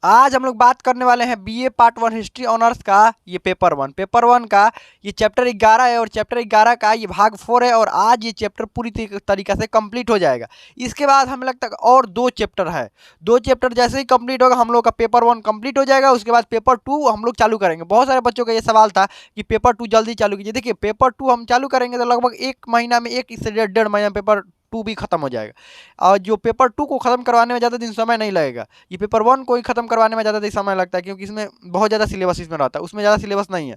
आज हम लोग बात करने वाले हैं बीए पार्ट 1 हिस्ट्री ऑनर्स का ये पेपर वन का ये चैप्टर 11 है और चैप्टर 11 का ये भाग 4 है और आज ये चैप्टर पूरी तरीके से कंप्लीट हो जाएगा। इसके बाद हमें लगता है और 2 चैप्टर है। 2 चैप्टर जैसे ही कंप्लीट होगा हम लोग का पेपर 1 कंप्लीट हो जाएगा। उसके बाद पेपर 2 हम लोग चालू करेंगे। बहुत सारे बच्चों का ये सवाल था कि पेपर 2 जल्दी चालू कीजिए। देखिए पेपर 2 हम चालू करेंगे तो लगभग 1 महीना में, 1 से 1.5 महीना में पेपर 2 भी खत्म हो जाएगा। और जो पेपर 2 को खत्म करवाने में ज़्यादा दिन समय नहीं लगेगा। ये पेपर 1 को ही खत्म करवाने में ज़्यादा दिन समय लगता है क्योंकि इसमें बहुत ज़्यादा सिलेबस इसमें रहता है, उसमें ज़्यादा सिलेबस नहीं है।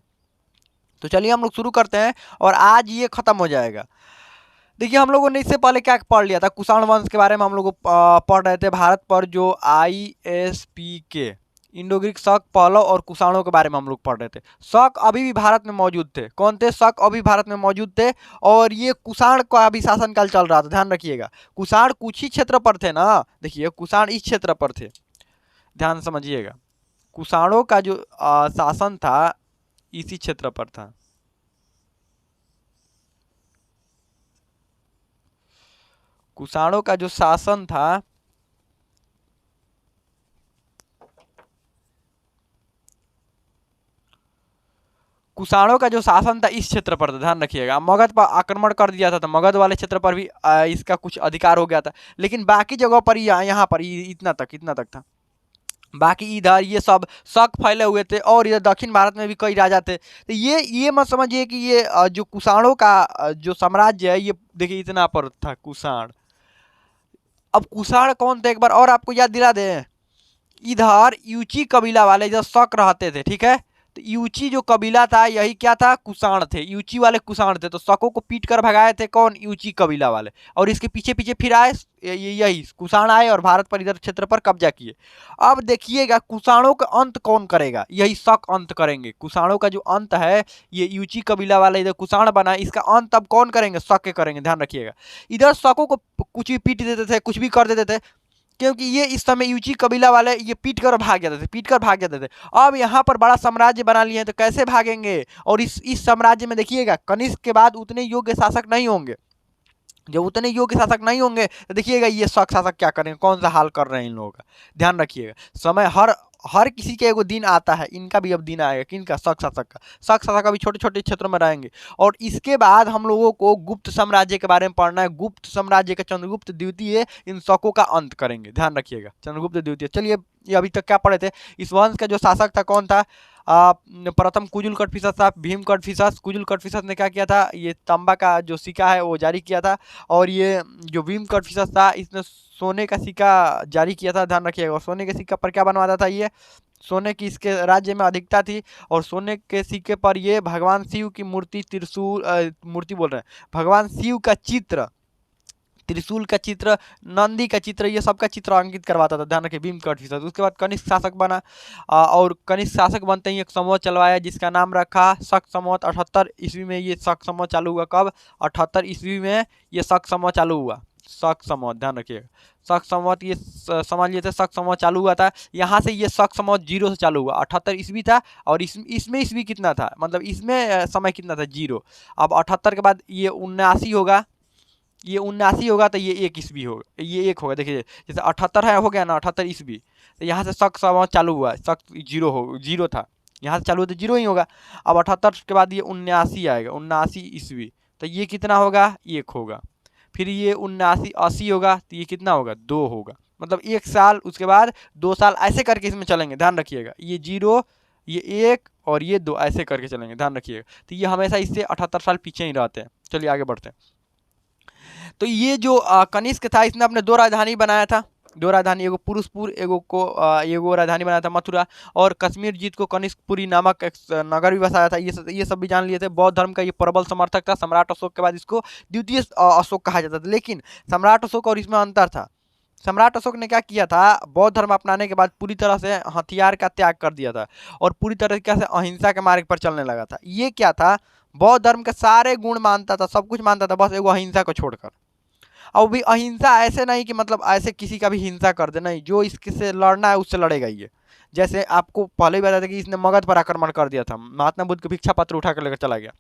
तो चलिए हम लोग शुरू करते हैं और आज ये खत्म हो जाएगा। देखिए हम लोगों ने इससे पहले क्या पढ़ लिया था, कुषाण वंश के बारे में हम लोग पढ़ रहे थे। भारत पर जो ISP के इंडो ग्रीक शक, पहलव और कुषाणों के बारे में हम लोग पढ़ रहे थे। शक अभी भी भारत में मौजूद थे। कौन थे? शक अभी भारत में मौजूद थे और ये कुषाण का अभी शासनकाल चल रहा था। ध्यान रखिएगा, कुषाण कुछ ही क्षेत्र पर थे ना। देखिए कुषाण इस क्षेत्र पर थे, ध्यान समझिएगा। कुषाणों का जो शासन था इसी क्षेत्र पर था। कुषाणों का जो शासन था कुषाणों का जो शासन था इस क्षेत्र पर था। ध्यान रखिएगा, मगध पर आक्रमण कर दिया था तो मगध वाले क्षेत्र पर भी इसका कुछ अधिकार हो गया था, लेकिन बाकी जगहों पर यहाँ पर इतना तक था। बाकी इधर ये सब शक फैले हुए थे और इधर दक्षिण भारत में भी कई राजा थे। तो ये मत समझिए कि ये जो कुषाणों का जो साम्राज्य है ये देखिए इतना पर था कुषाण। अब कुषाण कौन थे एक बार और आपको याद दिला दें। इधर यूची कबीला वाले इधर शक रहते थे, ठीक है। तो यूची जो कबीला था यही क्या था? कुषाण थे। यूची वाले कुषाण थे। तो शकों को पीट कर भगाए थे कौन? यूची कबीला वाले। और इसके पीछे पीछे फिर आए यही कुषाण आए और भारत पर इधर क्षेत्र पर कब्जा किए। अब देखिएगा कुषाणों का अंत कौन करेगा? यही शक अंत करेंगे। कुषाणों का जो अंत है ये यूची कबीला वाला इधर कुषाण बना, इसका अंत अब कौन करेंगे? शक करेंगे। ध्यान रखिएगा, इधर शकों को कुछ भी पीट देते थे, कुछ भी कर देते थे क्योंकि ये इस समय यूची कबीला वाले ये पीट कर भाग जाते थे। अब यहाँ पर बड़ा साम्राज्य बना लिए हैं तो कैसे भागेंगे? और इस साम्राज्य में देखिएगा कनिष्क के बाद उतने योग्य शासक नहीं होंगे। जब उतने योग्य शासक नहीं होंगे तो देखिएगा ये शक शासक क्या करेंगे, कौन सा हाल कर रहे हैं इन लोगों का। ध्यान रखिएगा, समय हर किसी के एगो दिन आता है। इनका भी अब दिन आएगा। किनका? शक शासक का। शक शासक अभी छोटे छोटे क्षेत्रों में रहेंगे। और इसके बाद हम लोगों को गुप्त साम्राज्य के बारे में पढ़ना है। गुप्त साम्राज्य का चंद्रगुप्त द्वितीय इन शकों का अंत करेंगे। ध्यान रखिएगा, चंद्रगुप्त द्वितीय। चलिए ये अभी तक क्या पढ़े थे? इस वंश का जो शासक था कौन था? प्रथम कुजुल कटफिसस था, भीम कटफिसस। कुजुल कटफिसस ने क्या किया था? ये तांबा का जो सिक्का है वो जारी किया था। और ये जो भीम कटफिसस था इसने सोने का सिक्का जारी किया था। ध्यान रखिएगा, और सोने के सिक्का पर क्या बनवाता था? ये सोने की इसके राज्य में अधिकता थी और सोने के सिक्के पर ये भगवान शिव की मूर्ति, त्रिशूल मूर्ति बोल रहे हैं, भगवान शिव का चित्र, त्रिशूल का चित्र, नंदी का चित्र, ये सब का चित्र अंकित करवाता था। ध्यान रखिए, भीम कटफिसस। उसके बाद कनिष्क शासक बना और कनिष्क शासक बनते ही एक समूह चलवाया जिसका नाम रखा शक समूह। 78 ईस्वी में ये शक समूह चालू हुआ। कब? 78 ईस्वी में ये शक समूह चालू हुआ। शक समूह, ध्यान रखिएगा, शक समूह ये समझ लिए थे। शक समूह चालू हुआ था, यहाँ से ये शक समूह 0 से चालू हुआ। 78 ईस्वी था और इसमें ईस्वी कितना था, मतलब इसमें समय कितना था? 0। अब 78 के बाद ये 79 होगा, ये 79 होगा तो ये 1 ईस्वी होगा, ये 1 होगा। देखिए जैसे 78 है, हो गया ना 78 ईस्वी। तो यहाँ से शक समूह चालू हुआ, शक 0 था, यहाँ से चालू हो तो 0 ही होगा। अब 78 के बाद ये 79 आएगा, 79 ईस्वी। तो ये कितना होगा? 1 होगा। फिर ये 79 80 होगा तो ये कितना होगा? 2 होगा। मतलब 1 साल, उसके बाद 2 साल, ऐसे करके इसमें चलेंगे। ध्यान रखिएगा, ये 0, ये 1 और ये 2, ऐसे करके चलेंगे। ध्यान रखिएगा, तो ये हमेशा इससे 78 साल पीछे ही रहते हैं। चलिए आगे बढ़ते हैं। तो ये जो कनिष्क था इसने अपने 2 राजधानी बनाया था। 2 राजधानी, एगो पुरुषपुर, एगो राजधानी बनाया था मथुरा। और कश्मीर जीत को कनिष्कपुरी नामक एक नगर भी बसाया था। ये सब भी जान लिए थे। बौद्ध धर्म का ये प्रबल समर्थक था। सम्राट अशोक के बाद इसको द्वितीय अशोक कहा जाता था। लेकिन सम्राट अशोक और इसमें अंतर था। सम्राट अशोक ने क्या किया था? बौद्ध धर्म अपनाने के बाद पूरी तरह से हथियार का त्याग कर दिया था और पूरी तरीके से अहिंसा के मार्ग पर चलने लगा था। ये क्या था? बौद्ध धर्म के सारे गुण मानता था, सब कुछ मानता था, बस एगो अहिंसा को छोड़कर। अब भी अहिंसा ऐसे नहीं कि मतलब ऐसे किसी का भी हिंसा कर दे, नहीं, जो इसके से लड़ना है उससे लड़ेगा ये। जैसे आपको पहले ही बताया था कि इसने मगध पर आक्रमण कर दिया था, महात्मा बुद्ध के भिक्षा पत्र उठा कर लेकर चला गया।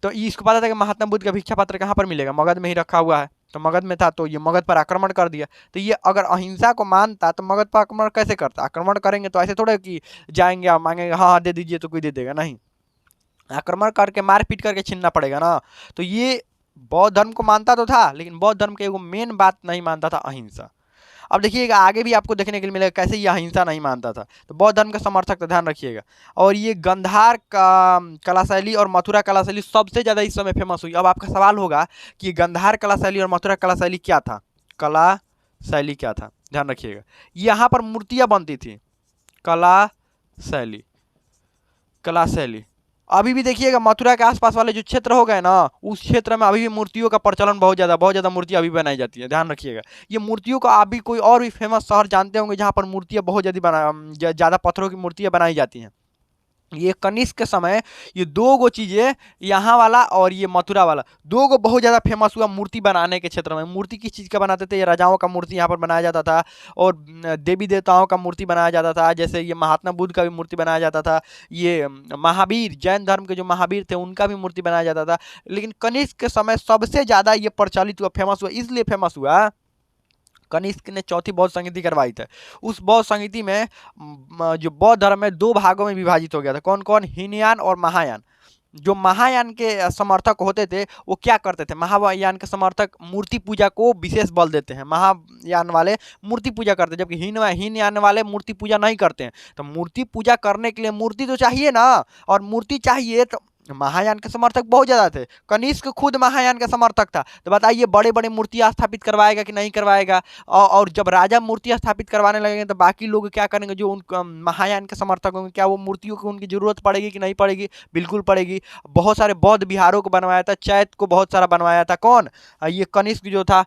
तो इसको पता था कि महात्मा बुद्ध का भिक्षा पत्र कहाँ पर मिलेगा, मगध में ही रखा हुआ है, तो मगध में था, तो ये मगध पर आक्रमण कर दिया। तो ये अगर अहिंसा को मानता तो मगध पर आक्रमण कैसे करता, आक्रमण करेंगे तो ऐसे थोड़े कि जाएंगे और मांगेंगे हाँ हाँ दे दीजिए तो कोई दे देगा, नहीं, आक्रमण करके मार पीट करके छीनना पड़ेगा ना। तो ये बौद्ध धर्म को मानता तो था, लेकिन बौद्ध धर्म के एगो मेन बात नहीं मानता था, अहिंसा। अब देखिएगा आगे भी आपको देखने के लिए मिलेगा कैसे ये अहिंसा नहीं मानता था, तो बौद्ध धर्म का समर्थक था, ध्यान रखिएगा। और ये गंधार का कला शैली और मथुरा कला शैली सबसे ज़्यादा इस समय फेमस हुई। अब आपका सवाल होगा कि गंधार कला शैली और मथुरा कला शैली क्या था, कला शैली क्या था, ध्यान रखिएगा। यहाँ पर मूर्तियाँ बनती थी, कला शैली, कला शैली। अभी भी देखिएगा मथुरा के आसपास वाले जो क्षेत्र हो गए ना, उस क्षेत्र में अभी भी मूर्तियों का प्रचलन बहुत ज़्यादा मूर्तियाँ अभी बनाई जाती है, ध्यान रखिएगा। ये मूर्तियों का अभी कोई और भी फेमस शहर जानते होंगे जहाँ पर मूर्तियाँ बहुत ज़्यादा पत्थरों की मूर्तियाँ बनाई जाती हैं। ये कनिष्क के समय ये दो गो चीज़ें, यहाँ वाला और ये मथुरा वाला, दो गो बहुत ज़्यादा फेमस हुआ मूर्ति बनाने के क्षेत्र में। मूर्ति किस चीज़ का बनाते थे, ये राजाओं का मूर्ति यहाँ पर बनाया जाता था, और देवी देवताओं का मूर्ति बनाया जाता था, जैसे ये महात्मा बुद्ध का भी मूर्ति बनाया जाता था, ये महावीर, जैन धर्म के जो महावीर थे उनका भी मूर्ति बनाया जाता था। लेकिन कनिष्क के समय सबसे ज़्यादा ये प्रचलित हुआ, फेमस हुआ, इसलिए फेमस हुआ कनिष्क ने चौथी बौद्ध संहिता करवाई थी। उस बौद्ध संहिता में जो बौद्ध धर्म है दो भागों में विभाजित हो गया था, कौन कौन, हीनयान और महायान। जो महायान के समर्थक होते थे वो क्या करते थे, महायान के समर्थक मूर्ति पूजा को विशेष बल देते हैं, महायान वाले मूर्ति पूजा करते हैं, जबकि हीनयान वाले मूर्ति पूजा नहीं करते हैं। तो मूर्ति पूजा करने के लिए मूर्ति तो चाहिए ना, और मूर्ति चाहिए तो महायान के समर्थक बहुत ज़्यादा थे। कनिष्क खुद महायान का समर्थक था। तो बताइए बड़े बड़े मूर्तियाँ स्थापित करवाएगा कि नहीं करवाएगा, और जब राजा मूर्तियाँ स्थापित करवाने लगेंगे तो बाकी लोग क्या करेंगे, जो उन महायान के समर्थक होंगे, क्या वो मूर्तियों की उनकी ज़रूरत पड़ेगी कि नहीं पड़ेगी, बिल्कुल पड़ेगी। बहुत सारे बौद्ध विहारों को बनवाया था, चैत्य को बहुत सारा बनवाया था, कौन, ये कनिष्क जो था,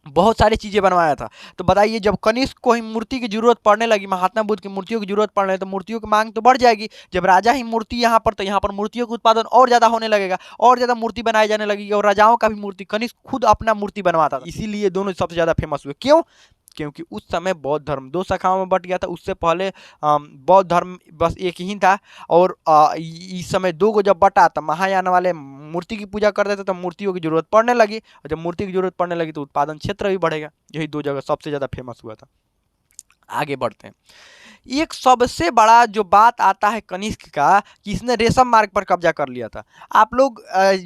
बहुत सारी चीज़ें बनवाया था। तो बताइए जब कनिष्क को ही मूर्ति की जरूरत पड़ने लगी, महात्मा बुद्ध की मूर्तियों की जरूरत पड़ने लगी, तो मूर्तियों की मांग तो बढ़ जाएगी। जब राजा ही मूर्ति यहाँ पर, तो यहाँ पर मूर्तियों का उत्पादन और ज़्यादा होने लगेगा, और ज़्यादा मूर्ति बनाई जाने लगेगी, और राजाओं का भी मूर्ति, कनिष्क खुद अपना मूर्ति बनवाता था। इसीलिए दोनों सबसे ज़्यादा फेमस हुए। क्यों, क्योंकि उस समय बौद्ध धर्म दो शाखाओं में बट गया था। उससे पहले बौद्ध धर्म बस एक ही था, और इस समय दो को जब बटा तो महायान वाले मूर्ति की पूजा करते थे, तो मूर्तियों की जरूरत पड़ने लगी, और जब मूर्ति की जरूरत पड़ने लगी तो उत्पादन क्षेत्र भी बढ़ेगा। यही दो जगह सबसे ज़्यादा फेमस हुआ था। आगे बढ़ते हैं। एक सबसे बड़ा जो बात आता है कनिष्क का, कि इसने रेशम मार्ग पर कब्जा कर लिया था। आप लोग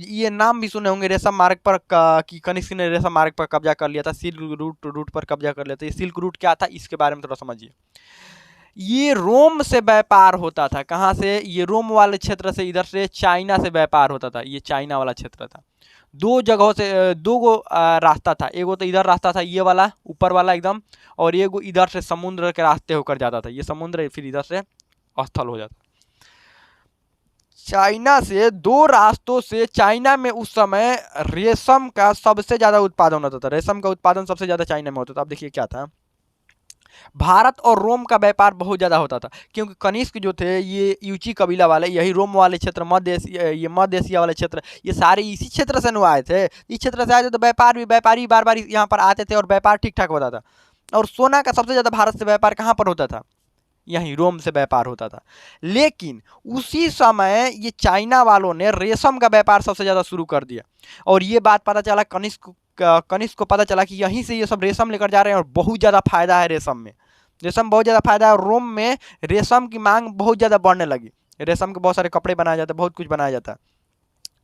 ये नाम भी सुने होंगे रेशम मार्ग पर, कि कनिष्क ने रेशम मार्ग पर कब्जा कर लिया था, सिल्क रूट पर कब्जा कर लिया था। ये सिल्क रूट क्या था, इसके बारे में थोड़ा समझिए। ये रोम से व्यापार होता था, कहाँ से, ये रोम वाले क्षेत्र से, इधर से चाइना से व्यापार होता था। ये चाइना वाला क्षेत्र था। दो जगहों से दो गो रास्ता था, एगो तो इधर रास्ता था ये वाला ऊपर वाला एकदम, और एगो इधर से समुद्र के रास्ते होकर जाता था। ये समुद्र फिर इधर से स्थल हो जाता। चाइना से दो रास्तों से, चाइना में उस समय रेशम का सबसे ज़्यादा उत्पादन होता था। रेशम का उत्पादन सबसे ज़्यादा चाइना में होता था। अब देखिए क्या था, भारत और रोम का व्यापार बहुत ज़्यादा होता था, क्योंकि कनिष्क जो थे ये यूची कबीला वाले, यही रोम वाले क्षेत्र, मध्य एशिया वाले क्षेत्र, ये सारे इसी क्षेत्र से आए थे। इस क्षेत्र से आए थे, तो व्यापारी बार बार यहाँ पर आते थे, और व्यापार ठीक ठाक होता था। और सोना का सबसे ज़्यादा भारत से व्यापार कहाँ पर होता था, यहीं रोम से व्यापार होता था। लेकिन उसी समय ये चाइना वालों ने रेशम का व्यापार सबसे ज़्यादा शुरू कर दिया, और ये बात पता चला कनिष्क को पता चला कि यहीं से ये सब रेशम लेकर जा रहे हैं, और बहुत ज़्यादा फायदा है रेशम में, रेशम बहुत ज़्यादा फायदा है। और रोम में रेशम की मांग बहुत ज़्यादा बढ़ने लगी, रेशम के बहुत सारे कपड़े बनाए जाते, बहुत कुछ बनाया जाता है।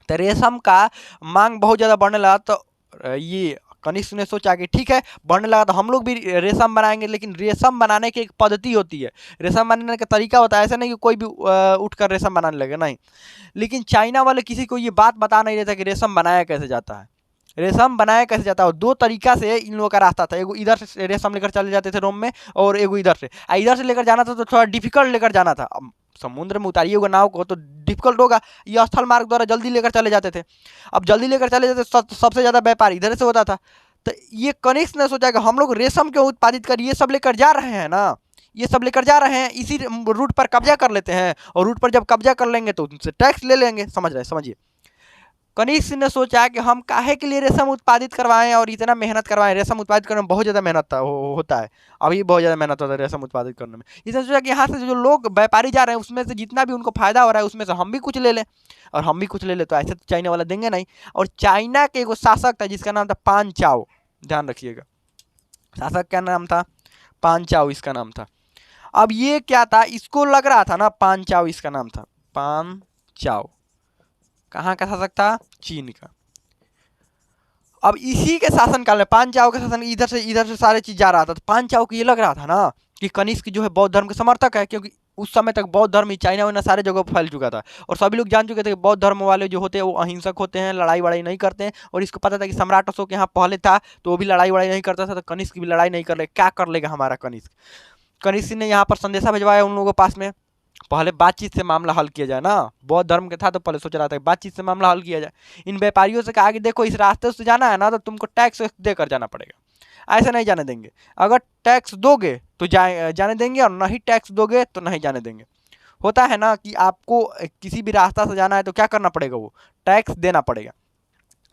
तो रेशम का मांग बहुत ज़्यादा बढ़ने लगा, तो ये कनिष्क ने सोचा कि ठीक है, बढ़ने लगा तो हम लोग भी रेशम बनाएंगे। लेकिन रेशम बनाने की एक पद्धति होती है, रेशम बनाने का तरीका होता है। ऐसा नहीं कि कोई भी उठकर रेशम बनाने लगे, नहीं। लेकिन चाइना वाले किसी को ये बात बता नहीं रहे थे कि रेशम बनाया कैसे जाता है, रेशम बनाया कैसे जाता है। और दो तरीका से इन लोगों का रास्ता था, एगो इधर से रेशम लेकर चले जाते थे रोम में, और एगो इधर से। इधर से लेकर जाना था तो थोड़ा डिफिकल्ट लेकर जाना था। अब समुद्र में उतारिएगा नाव को तो डिफिकल्ट होगा, ये स्थल मार्ग द्वारा जल्दी लेकर चले जाते थे। अब जल्दी लेकर चले जाते, सबसे ज़्यादा व्यापार इधर से होता था। तो ये कनिष्क ने सोचा कि हम लोग रेशम क्यों उत्पादित कर, ये सब लेकर जा रहे हैं ना, ये सब लेकर जा रहे हैं, इसी रूट पर कब्जा कर लेते हैं, और रूट पर जब कब्जा कर लेंगे तो उनसे टैक्स ले लेंगे। समझ रहे, समझिए। कनिष्क ने सोचा कि हम काहे के लिए रेशम उत्पादित करवाएं और इतना मेहनत करवाएं। रेशम उत्पादित करने में बहुत ज़्यादा मेहनत होता है, अभी बहुत ज़्यादा मेहनत होता है रेशम उत्पादित करने में। इसने सोचा कि यहाँ से जो लोग व्यापारी जा रहे हैं उसमें से जितना भी उनको फायदा हो रहा है उसमें से हम भी कुछ ले लें, और हम भी कुछ ले लें तो ऐसे तो चाइना वाला देंगे नहीं। और चाइना के एक शासक था जिसका नाम था पान चाओ, ध्यान रखिएगा, शासक का नाम था पान चाओ, इसका नाम था। अब ये क्या था, इसको लग रहा था ना, पान चाओ इसका नाम था, पान चाओ कहाँ का शासक था, चीन का। अब इसी के शासनकाल में पान चाओ का शासन इधर से सारे चीज जा रहा था, तो पान चाओ को ये लग रहा था ना कि कनिष्क जो है बौद्ध धर्म के समर्थक है, क्योंकि उस समय तक बौद्ध धर्म ही चाइना वाइना सारे जगह फैल चुका था और सभी लोग जान चुके थे कि बौद्ध धर्म वाले जो होते हैं वो अहिंसक होते हैं, लड़ाई वड़ाई नहीं करते हैं। और इसको पता था कि सम्राट अशोक यहाँ पहले था तो वो भी लड़ाई वड़ाई नहीं करता था, तो कनिष्क भी लड़ाई नहीं कर ले, क्या कर लेगा हमारा कनिष्क। कनिष्क ने यहाँ पर संदेशा भिजवाया उन लोगों के पास में, पहले बातचीत से मामला हल किया जाए ना, बौद्ध धर्म के था तो पहले सोच रहा था कि बातचीत से मामला हल किया जाए। इन व्यापारियों से कहा कि देखो इस रास्ते से जाना है ना तो तुमको टैक्स देकर जाना पड़ेगा, ऐसे नहीं जाने देंगे, अगर टैक्स दोगे तो जाने देंगे और नहीं टैक्स दोगे तो नहीं जाने देंगे। होता है ना कि आपको किसी भी रास्ता से जाना है तो क्या करना पड़ेगा, वो टैक्स देना पड़ेगा।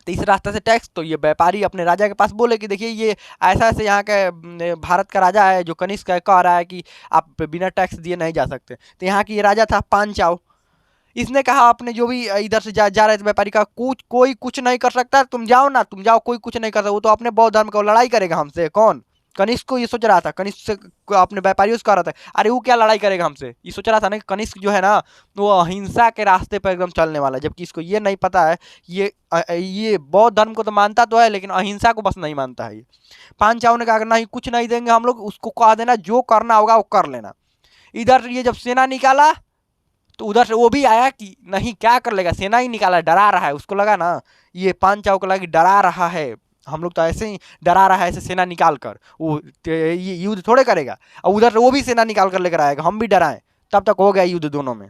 तो इस रास्ते से टैक्स, तो ये व्यापारी अपने राजा के पास बोले कि देखिए ये ऐसा ऐसे यहाँ के भारत का राजा है जो कनिष्क कह रहा है कि आप बिना टैक्स दिए नहीं जा सकते। तो यहाँ की ये राजा था पान चाओ, इसने कहा अपने जो भी इधर से जा रहे थे व्यापारी का, कोई कुछ नहीं कर सकता, तुम जाओ ना, तुम जाओ, कोई कुछ नहीं कर सकता, वो तो अपने बौद्ध धर्म का लड़ाई करेगा हमसे। कौन, कनिष्क को ये सोच रहा था, कनिष्क से अपने व्यापारियों से कह रहा था अरे वो क्या लड़ाई करेगा हमसे, ये सोच रहा था ना कि कनिष्क जो है ना वो अहिंसा के रास्ते पर एकदम चलने वाला है, जबकि इसको ये नहीं पता है ये बौद्ध धर्म को तो मानता तो है लेकिन अहिंसा को बस नहीं मानता है। ये पान चाओ ने कहा नहीं कुछ नहीं देंगे हम लोग, उसको कह देना जो करना होगा वो कर लेना। इधर ये जब सेना निकाला तो उधर से वो भी आया कि नहीं क्या कर लेगा, सेना ही निकाला, डरा रहा है, उसको लगा ना ये पान चाओ को लगा कि डरा रहा है, हम लोग तो ऐसे ही डरा रहा है ऐसे सेना निकाल कर, वो ये युद्ध थोड़े करेगा, और उधर से वो भी सेना निकाल कर लेकर आएगा, हम भी डराएं। तब तक हो गया युद्ध, दोनों में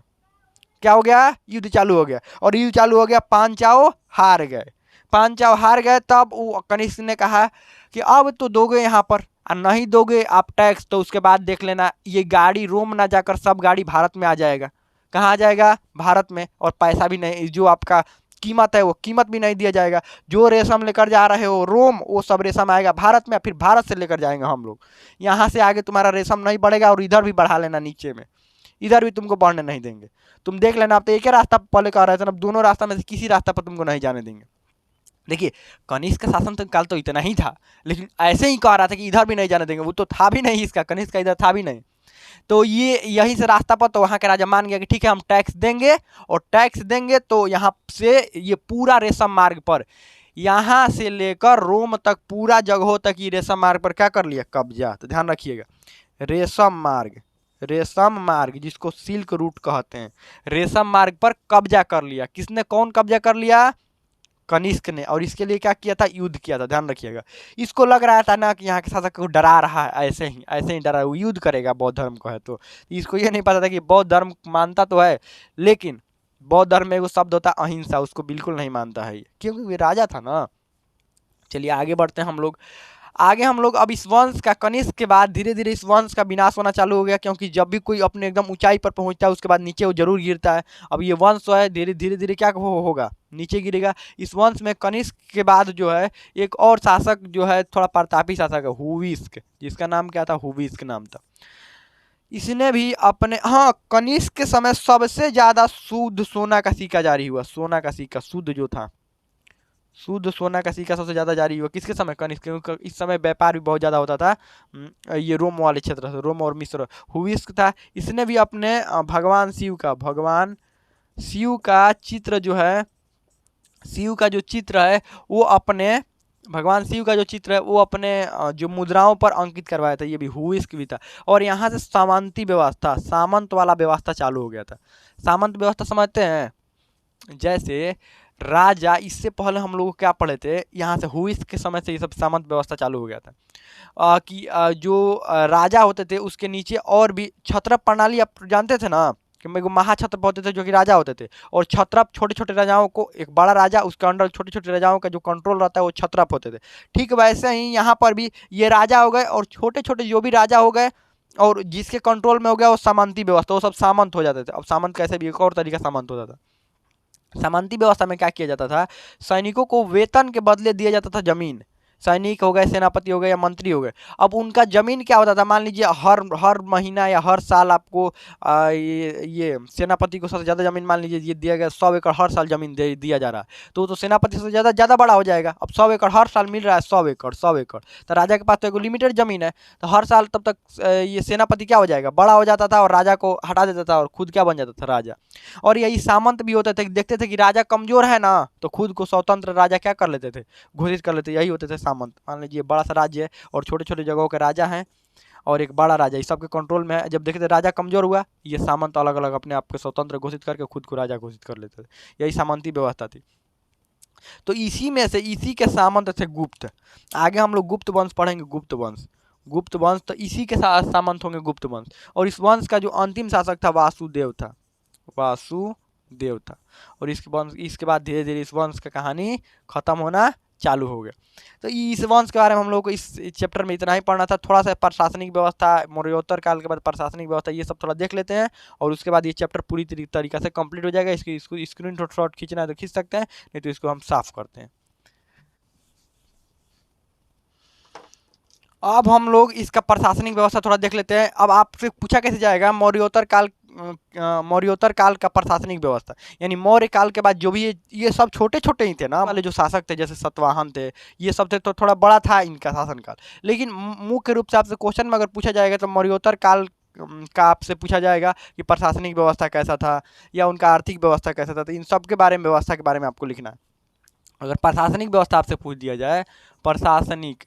क्या हो गया, युद्ध चालू हो गया, और युद्ध चालू हो गया, पान चाओ हार गए। पान चाओ हार गए तब वो कनिष्क ने कहा कि अब तो दोगे यहाँ पर, और नहीं दोगे आप टैक्स तो उसके बाद देख लेना ये गाड़ी रोम ना जाकर सब गाड़ी भारत में आ जाएगा। कहाँ आ जाएगा, भारत में, और पैसा भी नहीं, जो आपका कीमत है वो कीमत भी नहीं दिया जाएगा, जो रेशम लेकर जा रहे हो रोम वो सब रेशम आएगा भारत में, फिर भारत से लेकर जाएंगे हम लोग, यहाँ से आगे तुम्हारा रेशम नहीं बढ़ेगा, और इधर भी बढ़ा लेना नीचे में, इधर भी तुमको बढ़ने नहीं देंगे, तुम देख लेना। आप तो एक ही रास्ता पहले कह रहे थे, अब दोनों रास्ता में से किसी रास्ता पर तुमको नहीं जाने देंगे। देखिए कनिष्क का शासन काल तो इतना ही था, लेकिन ऐसे ही कह रहा था कि इधर भी नहीं जाने देंगे, वो तो था भी नहीं, इसका कनिष्क का इधर था भी नहीं। तो ये यहीं से रास्ता पर, तो वहाँ के राजा मान गया कि ठीक है हम टैक्स देंगे, और टैक्स देंगे तो यहाँ से ये पूरा रेशम मार्ग पर, यहाँ से लेकर रोम तक पूरा जगहों तक ये रेशम मार्ग पर क्या कर लिया, कब्जा। तो ध्यान रखिएगा, रेशम मार्ग, रेशम मार्ग जिसको सिल्क रूट कहते हैं, रेशम मार्ग पर कब्जा कर लिया। किसने, कौन कब्जा कर लिया, कनिष्क ने। और इसके लिए क्या किया था, युद्ध किया था, ध्यान रखिएगा। इसको लग रहा था ना कि यहाँ के शासक को डरा रहा है, ऐसे ही डरा, वो युद्ध करेगा बौद्ध धर्म को है, तो इसको ये नहीं पता था कि बौद्ध धर्म मानता तो है लेकिन बौद्ध धर्म में एगो शब्द होता है अहिंसा, उसको बिल्कुल नहीं मानता है, क्योंकि वे राजा था ना। चलिए आगे बढ़ते हैं हम लोग, आगे हम लोग अब इस वंश का, कनिष्क के बाद धीरे धीरे इस वंश का विनाश होना चालू हो गया, क्योंकि जब भी कोई अपने एकदम ऊंचाई पर पहुंचता है उसके बाद नीचे वो जरूर गिरता है। अब ये वंश जो है धीरे धीरे क्या होगा, नीचे गिरेगा। इस वंश में कनिष्क के बाद जो है एक और शासक जो है थोड़ा प्रतापी शासक है, हुविस्क, जिसका नाम क्या था, हुविस्क नाम था। इसने भी अपने, हाँ कनिष्क के समय सबसे ज्यादा शुद्ध सोना का सिक्का जारी हुआ, सोना का सिक्का शुद्ध जो था, शुद्ध सोना का सिक्का सबसे ज्यादा जारी हुआ किसके समय, कनिष्क, क्योंकि इस समय व्यापार भी बहुत ज्यादा होता था ये रोम वाले क्षेत्र से, रोम और मिस्र। हुविस्क था, इसने भी अपने भगवान शिव का चित्र जो है, शिव का जो चित्र है वो अपने, भगवान शिव का जो चित्र है वो अपने जो मुद्राओं पर अंकित करवाया था, ये भी हुविस्क भी था। और यहाँ से सामंती व्यवस्था, सामंत वाला व्यवस्था चालू हो गया था। सामंत व्यवस्था समझते हैं, जैसे राजा, इससे पहले हम लोग क्या पढ़े थे, यहाँ से हुइस्क के समय से ये सब सामंत व्यवस्था चालू हो गया था कि जो राजा होते थे उसके नीचे और भी छत्रप प्रणाली, आप जानते थे ना कि मेरे को महाछत्रप होते थे जो कि राजा होते थे, और छत्रप छोटे छोटे राजाओं को, एक बड़ा राजा उसके अंडर छोटे छोटे राजाओं का जो कंट्रोल रहता है वो छत्रप होते थे। ठीक वैसे ही यहाँ पर भी ये राजा हो गए, और छोटे छोटे जो भी राजा हो गए और जिसके कंट्रोल में हो गया वो सामंती व्यवस्था, वो सब सामंत हो जाते थे। अब सामंत कैसे भी, एक और तरीका सामंत होता था। सामंती व्यवस्था में क्या किया जाता था, सैनिकों को वेतन के बदले दिया जाता था जमीन। सैनिक हो गए, सेनापति हो गए या मंत्री हो गए, अब उनका जमीन क्या होता था, मान लीजिए हर हर महीना या हर साल आपको ये सेनापति को सबसे ज़्यादा जमीन मान लीजिए ये दिया गया 100 एकड़ हर साल जमीन दे दिया जा रहा है, तो सेनापति से ज़्यादा ज़्यादा बड़ा हो जाएगा। अब 100 एकड़ हर साल मिल रहा है, 100 एकड़ 100 एकड़, तो राजा के पास तो एक लिमिटेड जमीन है, तो हर साल तब तक ये सेनापति क्या हो जाएगा, बड़ा हो जाता था और राजा को हटा देता था और खुद क्या बन जाता था, राजा। और यही सामंत भी होते थे, देखते थे कि राजा कमजोर है ना, तो खुद को स्वतंत्र राजा क्या कर लेते थे, घोषित कर लेते, यही होते थे सामंत। मान लीजिए बड़ा सा राज्य है और छोटे छोटे जगहों के राजा हैं और एक बड़ा राजा, इस सबके कंट्रोल में है। जब देखते राजा कमजोर हुआ, ये सामंत अलग अलग अपने आप को स्वतंत्र घोषित करके खुद को राजा घोषित कर लेते थे, यही सामंती व्यवस्था थी। तो इसी में से इसी के सामंत थे गुप्त। आगे हम लोग गुप्त वंश पढ़ेंगे, गुप्त वंश, गुप्त वंश, तो इसी के साथ सामंत होंगे गुप्त वंश। और इस वंश का जो अंतिम शासक था वासुदेव था, वासुदेव था। और इसके बाद धीरे धीरे इस वंश का कहानी खत्म होना चालू हो गया। तो इस वंश के बारे में हम लोग को इस चैप्टर में इतना ही पढ़ना था। थोड़ा सा प्रशासनिक व्यवस्था, मौर्योत्तर काल के बाद प्रशासनिक व्यवस्था, ये सब थोड़ा देख लेते हैं और उसके बाद ये चैप्टर पूरी तरीके से कंप्लीट हो जाएगा। इसको स्क्रीन शॉट खींचना है तो खींच सकते हैं, नहीं तो इसको हम साफ करते हैं। अब हम लोग इसका प्रशासनिक व्यवस्था थोड़ा देख लेते हैं। अब आपसे पूछा कैसे जाएगा मौर्योत्तर काल का प्रशासनिक व्यवस्था, यानी मौर्य काल के बाद जो भी ये सब छोटे छोटे ही थे ना, वाले जो शासक थे जैसे सतवाहन थे, ये सब थे, तो थोड़ा बड़ा था इनका शासनकाल। लेकिन मुख्य रूप से आपसे क्वेश्चन में अगर पूछा जाएगा तो मौर्योत्तर काल का आपसे पूछा जाएगा कि प्रशासनिक व्यवस्था कैसा था या उनका आर्थिक व्यवस्था कैसा था, तो इन सब के बारे में, व्यवस्था के बारे में आपको लिखना है। अगर प्रशासनिक व्यवस्था आपसे पूछ दिया जाए, प्रशासनिक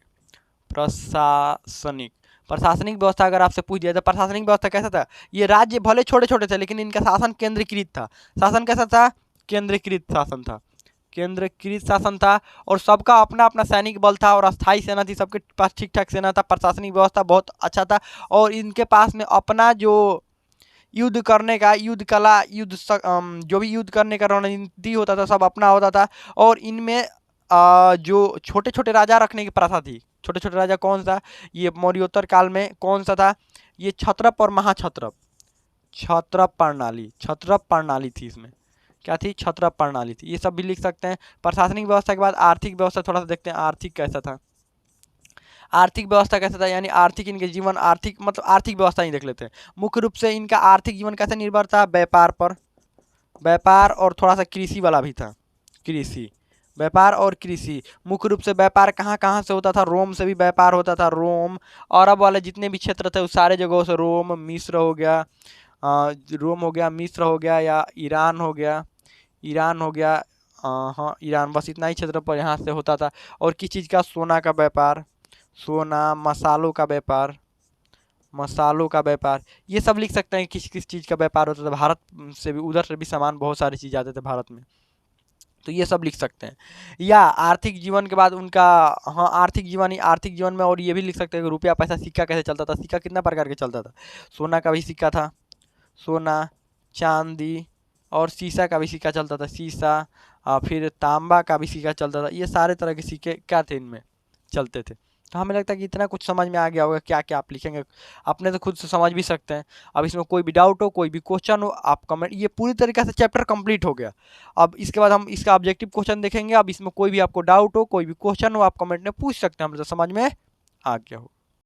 प्रशासनिक प्रशासनिक व्यवस्था अगर आपसे पूछ दिया तो प्रशासनिक व्यवस्था कैसा था, ये राज्य भले छोटे छोटे थे लेकिन इनका शासन केंद्रीकृत था। शासन कैसा था, केंद्रीकृत शासन था, केंद्रीकृत शासन था। और सबका अपना अपना सैनिक बल था और अस्थायी सेना थी, सबके पास ठीक ठाक सेना था। प्रशासनिक व्यवस्था बहुत अच्छा था और इनके पास में अपना जो युद्ध करने का, युद्ध कला, जो भी युद्ध करने का रणनीति होता था सब अपना होता था। और इनमें जो छोटे छोटे राजा रखने की प्रथा थी, छोटे छोटे राजा कौन सा, ये मौर्योत्तर काल में कौन सा था, ये क्षत्रप और महाक्षत्रप, क्षत्रप प्रणाली, क्षत्रप प्रणाली थी। इसमें क्या थी, क्षत्रप प्रणाली थी। ये सब भी लिख सकते हैं। प्रशासनिक व्यवस्था के बाद आर्थिक व्यवस्था थोड़ा सा देखते हैं, आर्थिक कैसा था, आर्थिक व्यवस्था कैसा था, यानी आर्थिक इनके जीवन, आर्थिक मतलब आर्थिक व्यवस्था ही देख लेते हैं। मुख्य रूप से इनका आर्थिक जीवन कैसे निर्भर था, व्यापार पर, व्यापार और थोड़ा सा कृषि वाला भी था, कृषि, व्यापार और कृषि। मुख्य रूप से व्यापार कहाँ कहाँ से होता था, रोम से भी व्यापार होता था। रोम, अरब वाले जितने भी क्षेत्र थे उस सारे जगहों से, रोम, मिस्र हो गया, रोम हो गया, मिस्र हो गया, या ईरान हो गया, ईरान हो गया, हाँ ईरान, बस इतना ही क्षेत्र पर यहाँ से होता था। और किस चीज़ का, सोना का व्यापार, सोना, मसालों का व्यापार, मसालों का व्यापार, ये सब लिख सकते हैं किस किस चीज़ का व्यापार होता था। भारत से भी, उधर से भी सामान, बहुत सारी चीज़ आते थे भारत में, तो ये सब लिख सकते हैं। या आर्थिक जीवन के बाद उनका, हाँ आर्थिक जीवन ही, आर्थिक जीवन में और ये भी लिख सकते हैं कि रुपया पैसा सिक्का कैसे चलता था। सिक्का कितना प्रकार के चलता था, सोना का भी सिक्का था, सोना, चांदी, और शीशा का भी सिक्का चलता था, शीशा, फिर तांबा का भी सिक्का चलता था। ये सारे तरह के सिक्के क्या थे, इनमें चलते थे। तो हमें लगता है कि इतना कुछ समझ में आ गया होगा, क्या क्या आप लिखेंगे अपने तो खुद से समझ भी सकते हैं। अब इसमें कोई भी डाउट हो, कोई भी क्वेश्चन हो, आप कमेंट, ये पूरी तरीके से चैप्टर कंप्लीट हो गया। अब इसके बाद हम इसका ऑब्जेक्टिव क्वेश्चन देखेंगे। अब इसमें कोई भी आपको डाउट हो, कोई भी क्वेश्चन हो, आप कमेंट में पूछ सकते हैं, हमें तो समझ में आ गया हो।